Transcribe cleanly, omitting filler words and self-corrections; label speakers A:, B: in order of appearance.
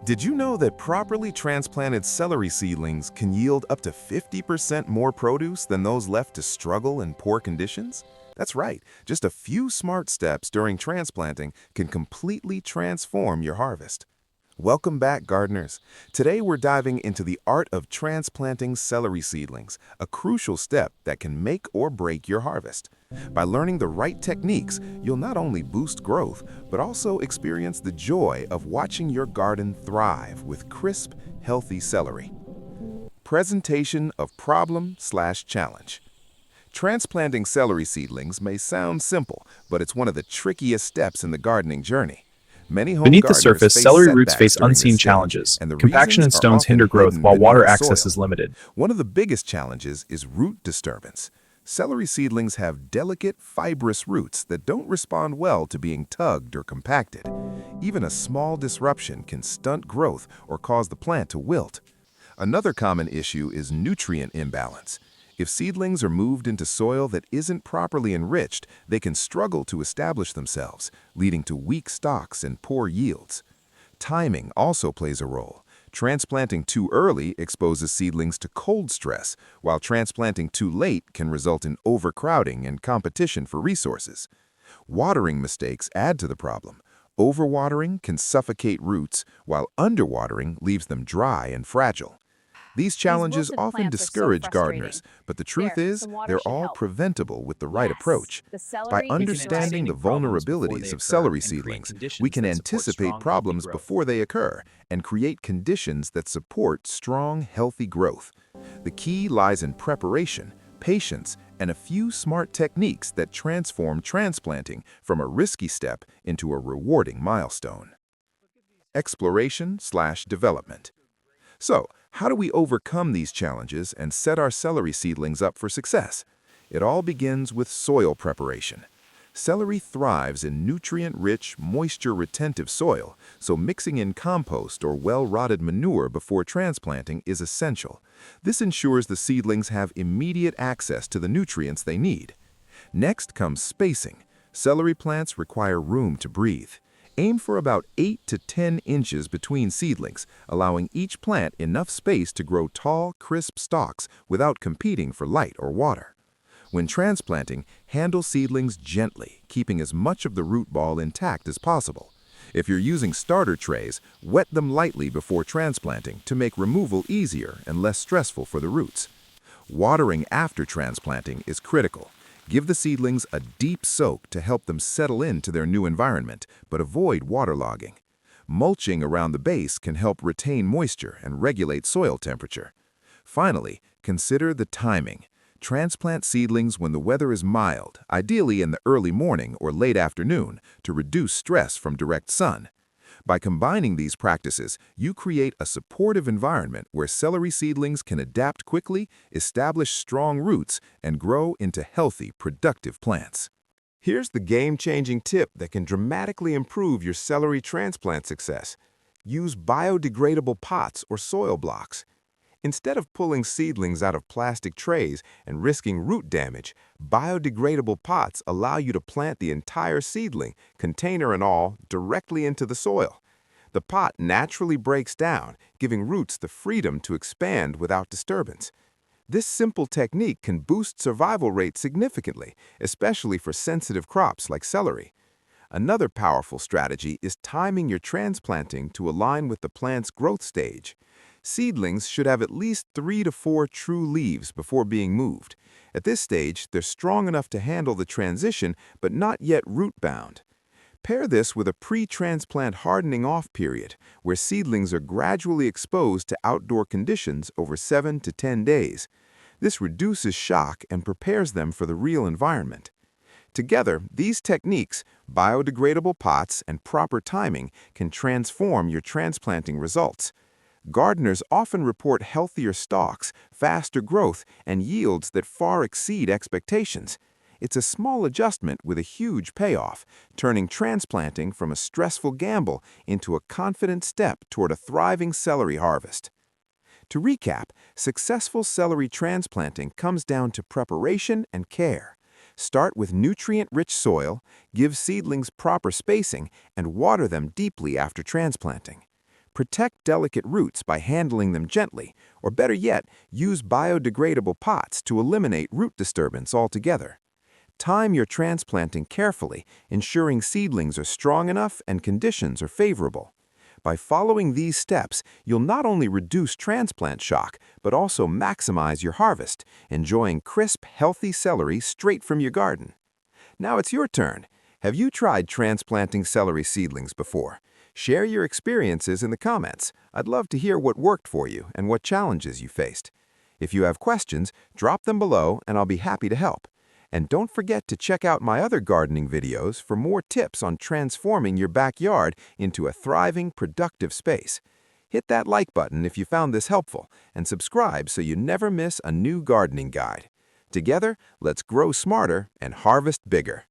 A: Did you know that properly transplanted celery seedlings can yield up to 50% more produce than those left to struggle in poor conditions? That's right, just a few smart steps during transplanting can completely transform your harvest. Welcome back, gardeners. Today we're diving into the art of transplanting celery seedlings, a crucial step that can make or break your harvest. By learning the right techniques, you'll not only boost growth, but also experience the joy of watching your garden thrive with crisp, healthy celery. Presentation of problem/challenge. Transplanting celery seedlings may sound simple, but it's one of the trickiest steps in the gardening journey. Many home
B: Beneath the
A: gardeners
B: surface,
A: face
B: celery roots
A: setbacks
B: face
A: during this
B: unseen
A: stage,
B: challenges.
A: and the
B: Compaction
A: reasons
B: and
A: are
B: stones
A: often
B: hinder growth
A: hidden
B: while
A: beneath
B: water
A: the
B: access
A: soil.
B: is limited.
A: One of the biggest challenges is root disturbance. Celery seedlings have delicate, fibrous roots that don't respond well to being tugged or compacted. Even a small disruption can stunt growth or cause the plant to wilt. Another common issue is nutrient imbalance. If seedlings are moved into soil that isn't properly enriched, they can struggle to establish themselves, leading to weak stalks and poor yields. Timing also plays a role. Transplanting too early exposes seedlings to cold stress, while transplanting too late can result in overcrowding and competition for resources. Watering mistakes add to the problem. Overwatering can suffocate roots, while underwatering leaves them dry and fragile. These
C: These
A: challenges
C: wilted
A: often
C: plants are so
A: discourage
C: frustrating.
A: gardeners, but the truth
C: There,
A: is
C: some water
A: they're
C: should
A: all
C: help.
A: preventable with the right
C: Yes,
A: approach.
C: the
A: By
C: celery is
A: understanding the
C: thriving.
A: vulnerabilities of celery seedlings, we can anticipate problems before they occur and create conditions that support strong, healthy growth. The key lies in preparation, patience, and a few smart techniques that transform transplanting from a risky step into a rewarding milestone. Exploration/development. So, how do we overcome these challenges and set our celery seedlings up for success? It all begins with soil preparation. Celery thrives in nutrient-rich, moisture-retentive soil, so mixing in compost or well-rotted manure before transplanting is essential. This ensures the seedlings have immediate access to the nutrients they need. Next comes spacing. Celery plants require room to breathe. Aim for about 8 to 10 inches between seedlings, allowing each plant enough space to grow tall, crisp stalks without competing for light or water. When transplanting, handle seedlings gently, keeping as much of the root ball intact as possible. If you're using starter trays, wet them lightly before transplanting to make removal easier and less stressful for the roots. Watering after transplanting is critical. Give the seedlings a deep soak to help them settle into their new environment, but avoid waterlogging. Mulching around the base can help retain moisture and regulate soil temperature. Finally, consider the timing. Transplant seedlings when the weather is mild, ideally in the early morning or late afternoon, to reduce stress from direct sun. By combining these practices, you create a supportive environment where celery seedlings can adapt quickly, establish strong roots, and grow into healthy, productive plants. Here's the game-changing tip that can dramatically improve your celery transplant success. Use biodegradable pots or soil blocks. Instead of pulling seedlings out of plastic trays and risking root damage, biodegradable pots allow you to plant the entire seedling, container and all, directly into the soil. The pot naturally breaks down, giving roots the freedom to expand without disturbance. This simple technique can boost survival rates significantly, especially for sensitive crops like celery. Another powerful strategy is timing your transplanting to align with the plant's growth stage. Seedlings should have at least 3 to 4 true leaves before being moved. At this stage, they're strong enough to handle the transition, but not yet root-bound. Pair this with a pre-transplant hardening off period, where seedlings are gradually exposed to outdoor conditions over 7 to 10 days. This reduces shock and prepares them for the real environment. Together, these techniques, biodegradable pots and proper timing, can transform your transplanting results. Gardeners often report healthier stalks, faster growth, and yields that far exceed expectations. It's a small adjustment with a huge payoff, turning transplanting from a stressful gamble into a confident step toward a thriving celery harvest. To recap, successful celery transplanting comes down to preparation and care. Start with nutrient-rich soil, give seedlings proper spacing, and water them deeply after transplanting. Protect delicate roots by handling them gently, or better yet, use biodegradable pots to eliminate root disturbance altogether. Time your transplanting carefully, ensuring seedlings are strong enough and conditions are favorable. By following these steps, you'll not only reduce transplant shock, but also maximize your harvest, enjoying crisp, healthy celery straight from your garden. Now it's your turn. Have you tried transplanting celery seedlings before? Share your experiences in the comments. I'd love to hear what worked for you and what challenges you faced. If you have questions, drop them below and I'll be happy to help. And don't forget to check out my other gardening videos for more tips on transforming your backyard into a thriving, productive space. Hit that like button if you found this helpful, and subscribe so you never miss a new gardening guide. Together, let's grow smarter and harvest bigger.